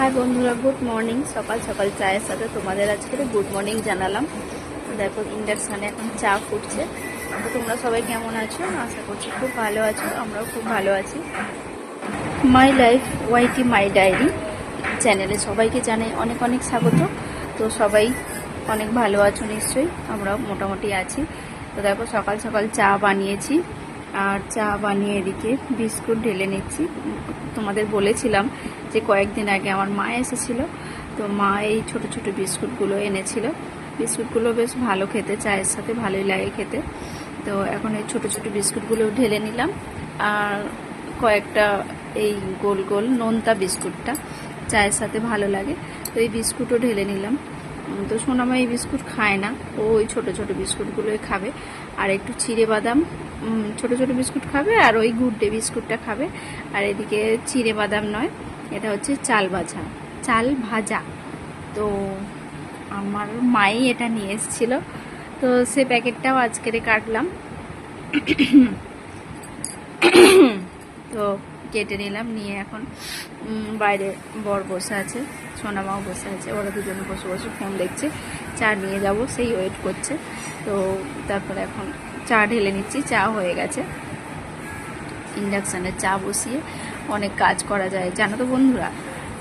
High বন্ধুরা, good morning. সকাল সকাল চায়ের সাথে তোমাদের আজকে গুড মর্নিং জানালাম। দেখো ইন্ডাকশানে এখন চা ফুটছে। তো তোমরা সবাই কেমন আছো? আশা করছি খুব ভালো আছো, আমরাও খুব ভালো আছি। My life YT my diary চ্যানেলে সবাইকে জানাই অনেক অনেক স্বাগত। তো সবাই অনেক ভালো আছো নিশ্চয়ই, আমরাও মোটামুটি আছি। তো দেখো সকাল সকাল চা বানিয়েছি, আর চা বানিয়ে এদিকে বিস্কুট ঢেলে নিচ্ছি। তোমাদের বলেছিলাম যে কয়েকদিন আগে আমার মা এসেছিল, তো মা এই ছোট ছোট বিস্কুটগুলো এনেছিল। বিস্কুটগুলো বেশ ভালো খেতে, চায়ের সাথে ভালোই লাগে খেতে। তো এখন এই ছোট ছোট বিস্কুটগুলো ঢেলে নিলাম, আর কয়েকটা এই গোল গোল নোনতা বিস্কুটটা চায়ের সাথে ভালো লাগে, তো এই বিস্কুটও ঢেলে নিলাম। তো সোনামা এই বিস্কুট খায় না, ও ওই ছোটো ছোটো বিস্কুটগুলোই খাবে, আর একটু চিড়ে বাদাম ছোটো ছোটো বিস্কুট খাবে, আর ওই গুড ডে বিস্কুটটা খাবে। আর এদিকে চিড়ে বাদাম নয়, এটা হচ্ছে চাল ভাজা। তো আমার মাই এটা নিয়ে এসেছিলো, তো সে প্যাকেটটাও আজকেরে কাটলাম। তো কেটে নিলাম, নিয়ে এখন বাইরে বর বসে আছে, সোনামাও বসে আছে, ওরা দুজনে বসে বসে ফোন দেখছে। চা নিয়ে যাব সেই ওয়েট করছে। তো তারপরে এখন চা ঢেলে নিচ্ছি, চা হয়ে গেছে। ইন্ডাকশানে চা বসিয়ে অনেক কাজ করা যায় জানো তো বন্ধুরা।